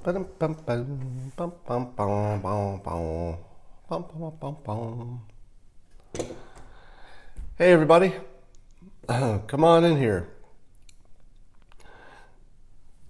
Hey everybody, come on in here.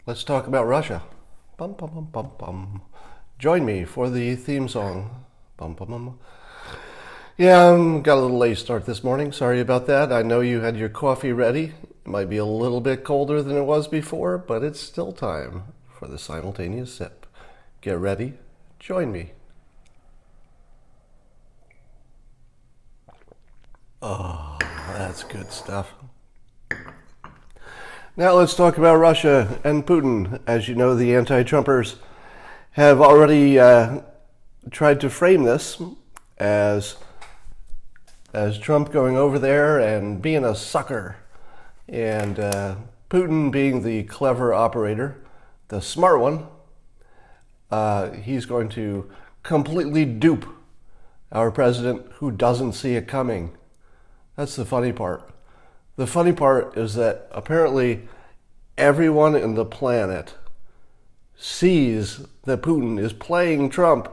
Let's talk about Russia. Join me for the theme song. Yeah, got a little late start this morning. Sorry about that. I know you had your coffee ready. It might be a little bit colder than it was before, but it's still time for the simultaneous sip. Get ready. Join me. Oh, that's good stuff. Now let's talk about Russia and Putin. As you know, the anti-Trumpers have already tried to frame this as Trump going over there and being a sucker, and Putin being the clever operator, the smart one. He's going to completely dupe our president who doesn't see it coming. That's the funny part. The funny part is that apparently everyone in the planet sees that Putin is playing Trump,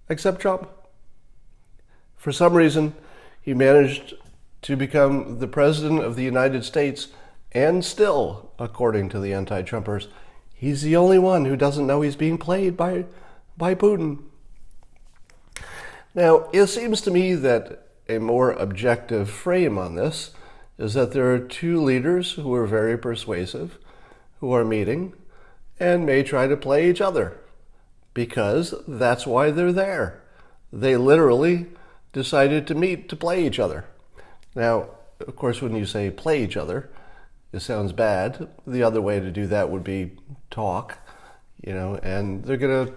except Trump. For some reason, he managed to become the president of the United States, and still, according to the anti-Trumpers, he's the only one who doesn't know he's being played by Putin. Now, it seems to me that a more objective frame on this is that there are two leaders who are very persuasive, who are meeting, and may try to play each other, because that's why they're there. They literally decided to meet to play each other. Now, of course, when you say play each other, it sounds bad. The other way to do that would be talk, and they're going to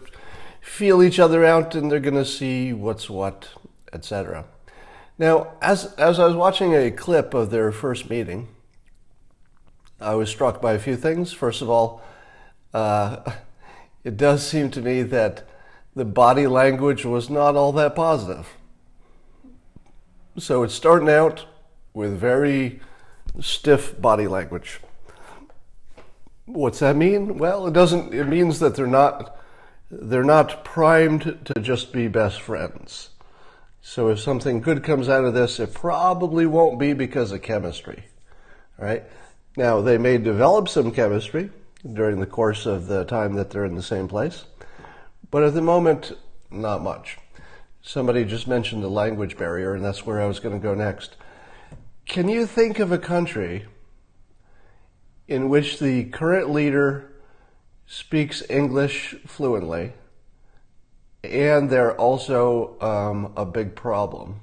feel each other out, and they're going to see what's what, etc. Now, as I was watching a clip of their first meeting, I was struck by a few things. First of all, it does seem to me that the body language was not all that positive. So it's starting out with very stiff body language. What's that mean? Well, it means that they're not primed to just be best friends. So if something good comes out of this, it probably won't be because of chemistry. All right? Now, they may develop some chemistry during the course of the time that they're in the same place, but at the moment, not much. Somebody just mentioned the language barrier, and that's where I was going to go next. Can you think of a country in which the current leader speaks English fluently, and they're also a big problem?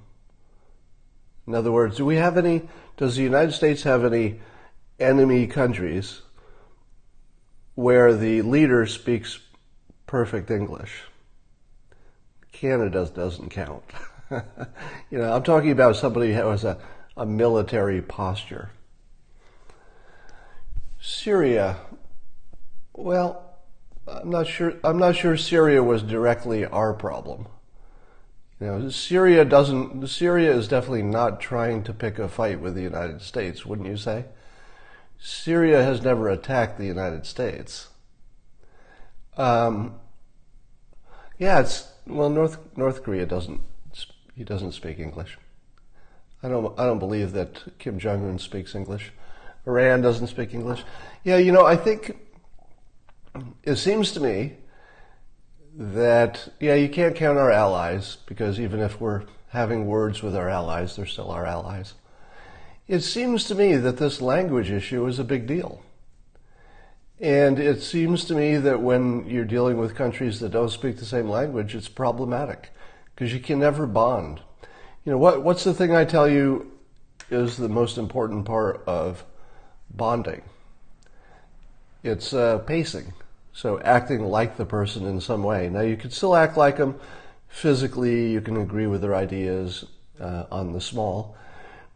In other words, does the United States have any enemy countries where the leader speaks perfect English? Canada doesn't count. I'm talking about somebody who has a military posture. Syria, well, I'm not sure Syria was directly our problem. Syria is definitely not trying to pick a fight with the United States, wouldn't you say? Syria has never attacked the United States. North Korea doesn't speak English. I don't believe that Kim Jong-un speaks English. Iran doesn't speak English. Yeah, I think it seems to me that, you can't count our allies, because even if we're having words with our allies, they're still our allies. It seems to me that this language issue is a big deal. And it seems to me that when you're dealing with countries that don't speak the same language, it's problematic, because you can never bond. What's the thing I tell you is the most important part of bonding? It's pacing. So acting like the person in some way. Now, you can still act like them physically. You can agree with their ideas on the small.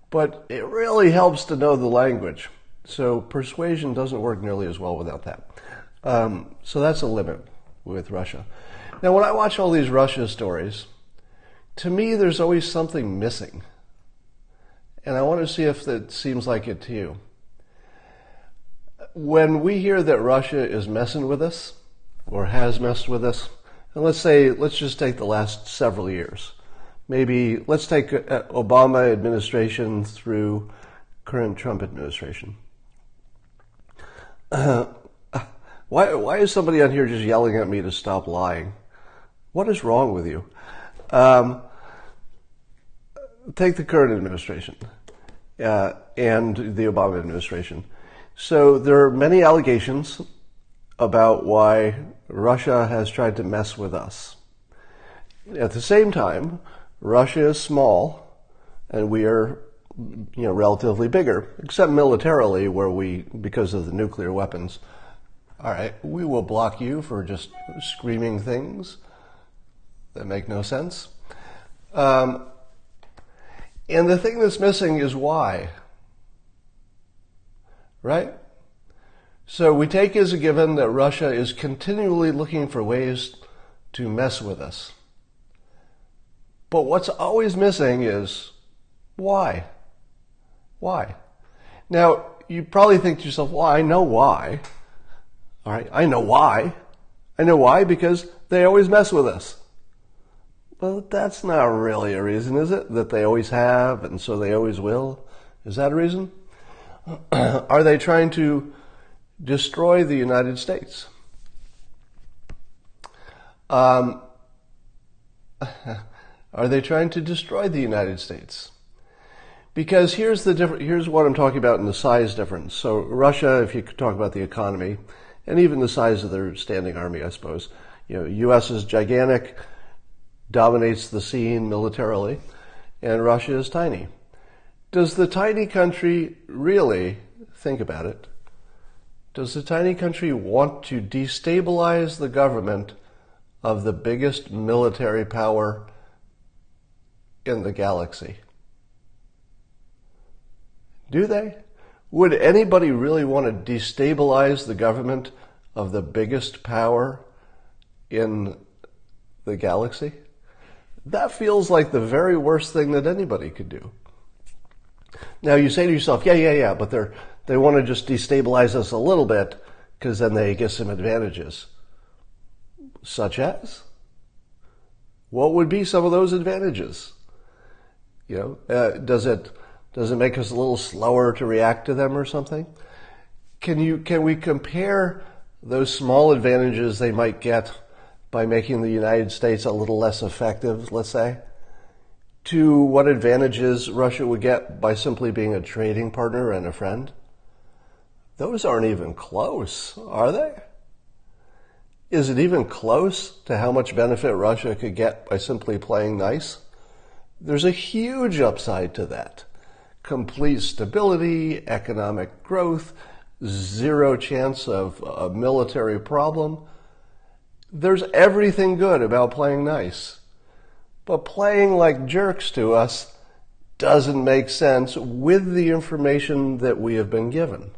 But it really helps to know the language. So persuasion doesn't work nearly as well without that. So that's a limit with Russia. Now, when I watch all these Russia stories, to me, there's always something missing. And I want to see if that seems like it to you. When we hear that Russia is messing with us, or has messed with us. And let's just take the last several years. Maybe let's take Obama administration through current Trump administration. Why is somebody on here just yelling at me to stop lying? What is wrong with you? Take the current administration and the Obama administration. So there are many allegations about why Russia has tried to mess with us. At the same time, Russia is small and we are, relatively bigger, except militarily, where because of the nuclear weapons. All right, we will block you for just screaming things that make no sense. And the thing that's missing is why. Right? So we take as a given that Russia is continually looking for ways to mess with us. But what's always missing is why? Why? Now, you probably think to yourself, well, I know why. All right, I know why. I know why because they always mess with us. Well, that's not really a reason, is it? That they always have and so they always will? Is that a reason? Are they trying to destroy the United States? Are they trying to destroy the United States? Because here's what I'm talking about in the size difference. So Russia, if you could talk about the economy, and even the size of their standing army, I suppose. U.S. is gigantic, dominates the scene militarily, and Russia is tiny. Does the tiny country really, think about it, does the tiny country want to destabilize the government of the biggest military power in the galaxy? Do they? Would anybody really want to destabilize the government of the biggest power in the galaxy? That feels like the very worst thing that anybody could do. Now you say to yourself, yeah, but they want to just destabilize us a little bit because then they get some advantages. Such as? What would be some of those advantages? Does it make us a little slower to react to them or something? Can we compare those small advantages they might get by making the United States a little less effective, let's say, to what advantages Russia would get by simply being a trading partner and a friend? Those aren't even close, are they? Is it even close to how much benefit Russia could get by simply playing nice? There's a huge upside to that. Complete stability, economic growth, zero chance of a military problem. There's everything good about playing nice. But playing like jerks to us doesn't make sense with the information that we have been given.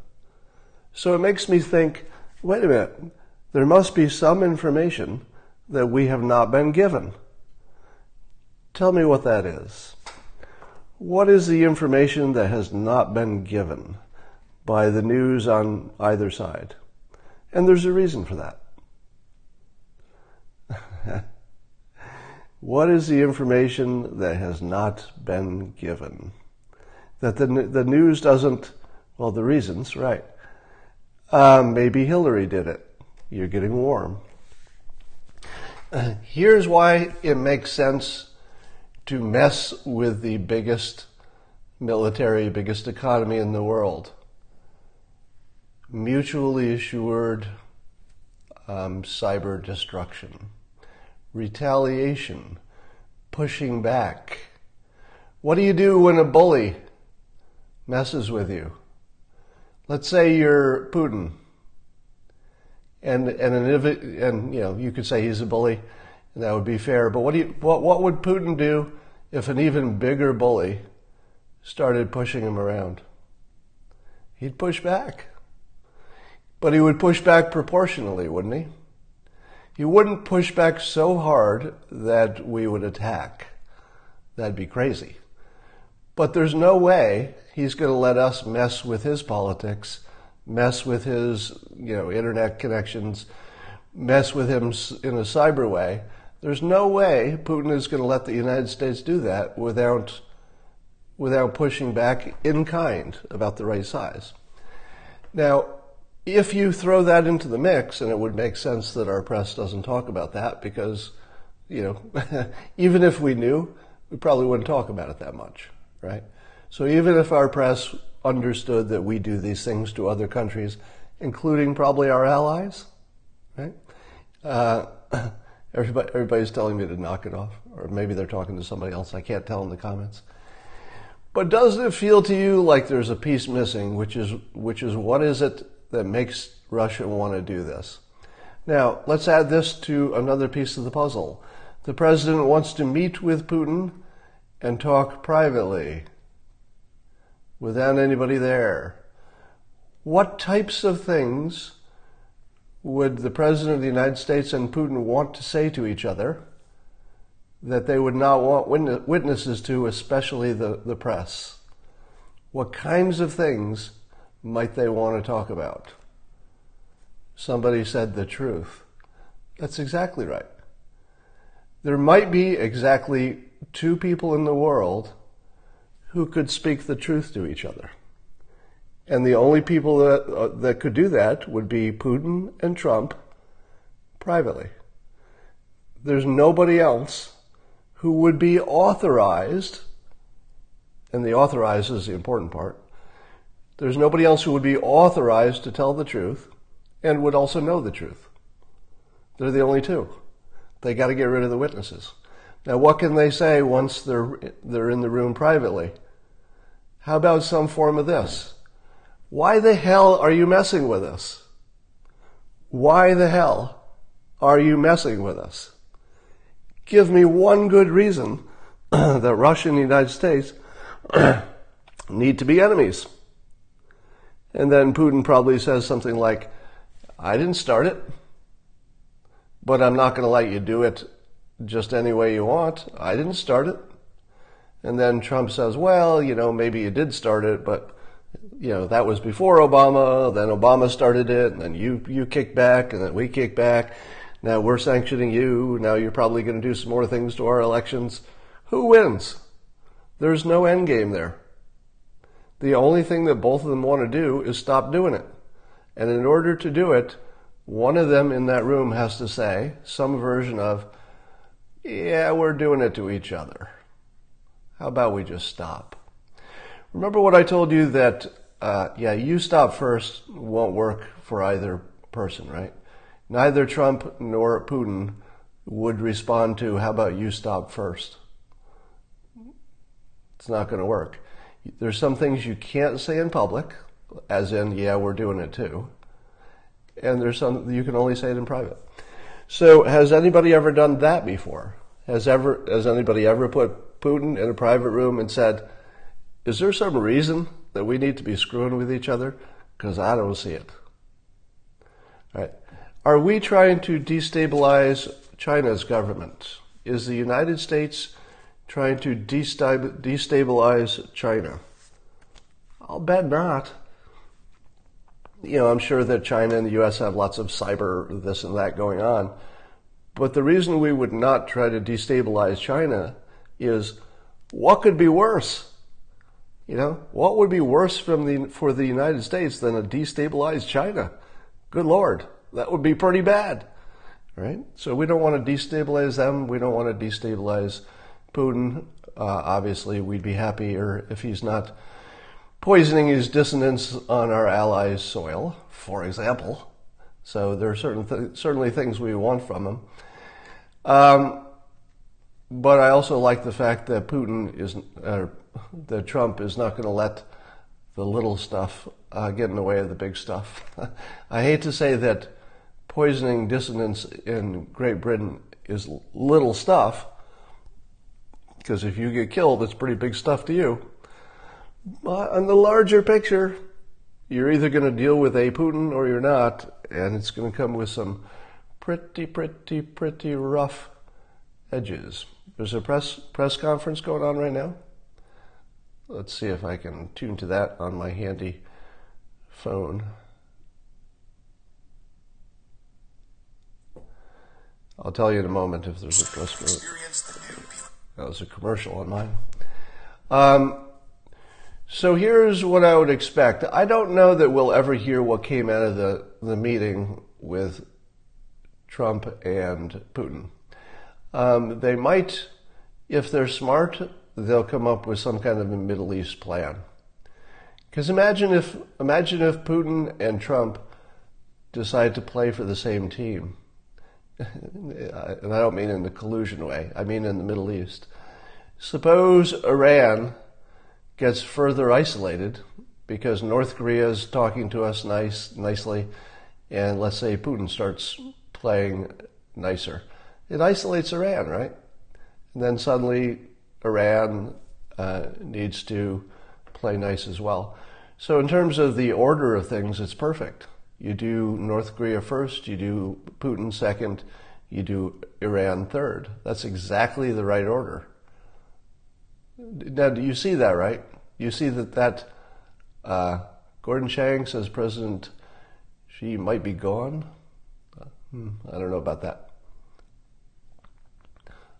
So it makes me think, wait a minute, there must be some information that we have not been given. Tell me what that is. What is the information that has not been given by the news on either side? And there's a reason for that. What is the information that has not been given? That the news doesn't, well, the reasons, right. Maybe Hillary did it. You're getting warm. Here's why it makes sense to mess with the biggest military, biggest economy in the world. Mutually assured cyber destruction, retaliation, pushing back. What do you do when a bully messes with you? Let's say you're Putin, and you could say he's a bully, and that would be fair. But what would Putin do if an even bigger bully started pushing him around? He'd push back. But he would push back proportionally, wouldn't he? He wouldn't push back so hard that we would attack. That'd be crazy. But there's no way he's going to let us mess with his politics, mess with his, internet connections, mess with him in a cyber way, there's no way Putin is going to let the United States do that without pushing back in kind about the right size. Now, if you throw that into the mix, and it would make sense that our press doesn't talk about that because, even if we knew, we probably wouldn't talk about it that much, right? So even if our press understood that we do these things to other countries, including probably our allies, right? Everybody's telling me to knock it off, or maybe they're talking to somebody else. I can't tell in the comments. But doesn't it feel to you like there's a piece missing, which is what is it that makes Russia want to do this? Now, let's add this to another piece of the puzzle. The president wants to meet with Putin and talk privately without anybody there. What types of things would the President of the United States and Putin want to say to each other that they would not want witnesses to, especially the press? What kinds of things might they want to talk about? Somebody said the truth. That's exactly right. There might be exactly two people in the world who could speak the truth to each other. And the only people that could do that would be Putin and Trump privately. There's nobody else who would be authorized, and the authorized is the important part. There's nobody else who would be authorized to tell the truth and would also know the truth. They're the only two. They got to get rid of the witnesses. Now, what can they say once they're in the room privately? How about some form of this? Why the hell are you messing with us? Why the hell are you messing with us? Give me one good reason that Russia and the United States need to be enemies. And then Putin probably says something like, I didn't start it, but I'm not going to let you do it just any way you want. I didn't start it. And then Trump says, well, maybe you did start it, but that was before Obama, then Obama started it, and then you kicked back, and then we kicked back. Now we're sanctioning you. Now you're probably going to do some more things to our elections. Who wins? There's no end game there. The only thing that both of them want to do is stop doing it. And in order to do it, one of them in that room has to say some version of, yeah, we're doing it to each other. How about we just stop? Remember what I told you that, you stop first won't work for either person, right? Neither Trump nor Putin would respond to, how about you stop first? It's not going to work. There's some things you can't say in public, as in, yeah, we're doing it too. And there's some you can only say it in private. So has anybody ever done that before? Has anybody ever put Putin in a private room and said, is there some reason that we need to be screwing with each other? Because I don't see it. All right. Are we trying to destabilize China's government? Is the United States trying to destabilize China? I'll bet not. I'm sure that China and the U.S. have lots of cyber this and that going on. But the reason we would not try to destabilize China is, what could be worse? What would be worse for the United States than a destabilized China? Good Lord, that would be pretty bad, right? So we don't want to destabilize them. We don't want to destabilize Putin. Obviously, we'd be happier if he's not poisoning his dissonance on our allies' soil, for example. So there are certainly things we want from him. But I also like the fact that that Trump is not going to let the little stuff get in the way of the big stuff. I hate to say that poisoning dissonance in Great Britain is little stuff, because if you get killed, it's pretty big stuff to you. But on the larger picture, you're either going to deal with a Putin or you're not, and it's going to come with some pretty rough edges. There's a press conference going on right now. Let's see if I can tune to that on my handy phone. I'll tell you in a moment if there's a customer. That was a commercial on mine. So here's what I would expect. I don't know that we'll ever hear what came out of the meeting with Trump and Putin. They might, if they're smart, they'll come up with some kind of a Middle East plan. Because imagine if Putin and Trump decide to play for the same team. And I don't mean in the collusion way. I mean in the Middle East. Suppose Iran gets further isolated because North Korea is talking to us nicely, and let's say Putin starts playing nicer. It isolates Iran, right? And then suddenly Iran needs to play nice as well. So in terms of the order of things, it's perfect. You do North Korea first, you do Putin second, you do Iran third. That's exactly the right order. Now, do you see that, right? You see that Gordon Chang says President Xi might be gone? I don't know about that.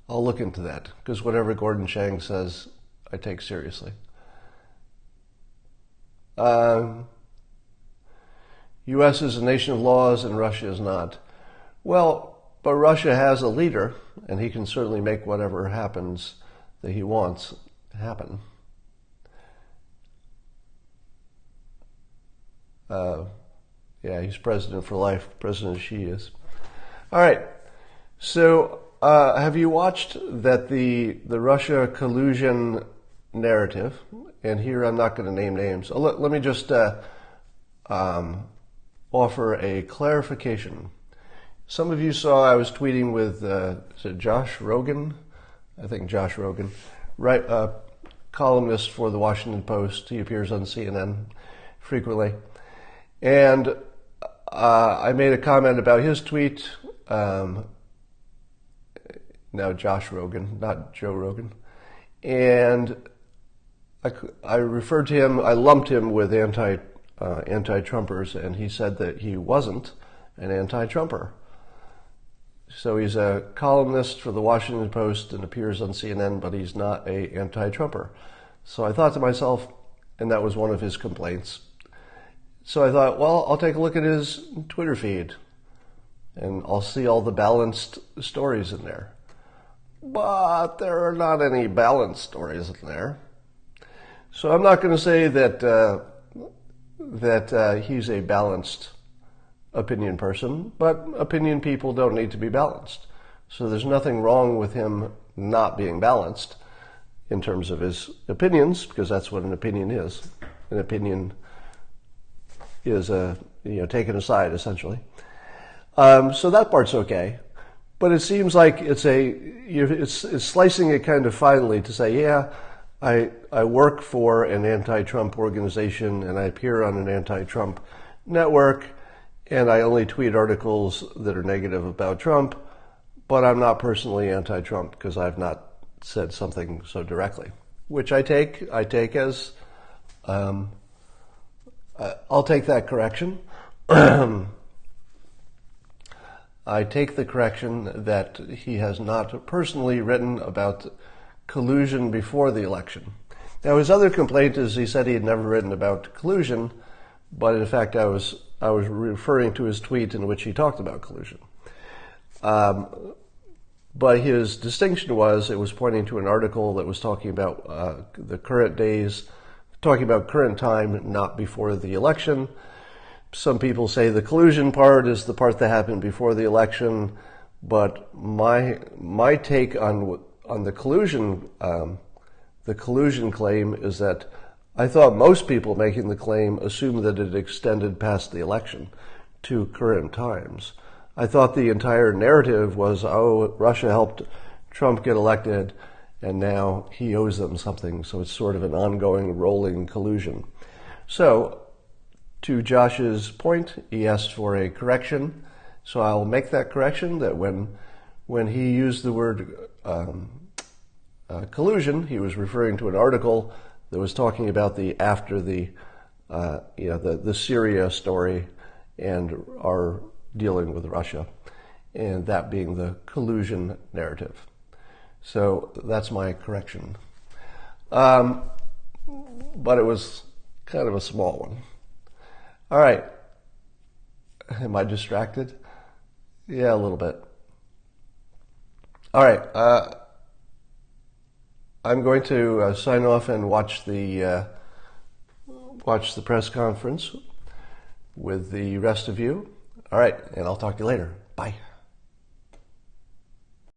I'll look into that, because whatever Gordon Chang says, I take seriously. U.S. is a nation of laws and Russia is not. Well, but Russia has a leader, and he can certainly make whatever happens that he wants happen. Yeah, he's president for life. President Xi is. All right. So, have you watched that the Russia collusion narrative? And here I'm not going to name names. Let me just offer a clarification. Some of you saw I was tweeting with is it Josh Rogin? I think Josh Rogin, right? Columnist for the Washington Post. He appears on CNN frequently. And I made a comment about his tweet. Now Josh Rogan, not Joe Rogan. And I referred to him, I lumped him with anti-Trumpers, and he said that he wasn't an anti-Trumper. So he's a columnist for the Washington Post and appears on CNN, but he's not an anti-Trumper. So I thought to myself, and that was one of his complaints, so I thought, well, I'll take a look at his Twitter feed, and I'll see all the balanced stories in there. But there are not any balanced stories in there. So I'm not going to say that he's a balanced opinion person, but opinion people don't need to be balanced. So there's nothing wrong with him not being balanced in terms of his opinions, because that's what an opinion is. An opinion is taken aside, essentially. So that part's okay. But it seems like it's slicing it kind of finely to say, yeah, I work for an anti-Trump organization and I appear on an anti-Trump network and I only tweet articles that are negative about Trump, but I'm not personally anti-Trump because I've not said something so directly, which I take as, I'll take that correction. I take the correction that he has not personally written about collusion before the election. Now, his other complaint is he said he had never written about collusion, but in fact I was referring to his tweet in which he talked about collusion. But his distinction was, it was pointing to an article that was talking about the current days, talking about current time, not before the election. Some people say the collusion part is the part that happened before the election, but my take on the collusion claim is that I thought most people making the claim assumed that it extended past the election to current times. I thought the entire narrative was, oh, Russia helped Trump get elected, and now he owes them something, so it's sort of an ongoing rolling collusion. So, to Josh's point, he asked for a correction, so I'll make that correction, that when he used the word collusion, he was referring to an article that was talking about after the Syria story and our dealing with Russia. and that being the collusion narrative. So that's my correction. But it was kind of a small one. All right. Am I distracted? Yeah, a little bit. All right. I'm going to sign off and watch the press conference with the rest of you. All right, and I'll talk to you later. Bye.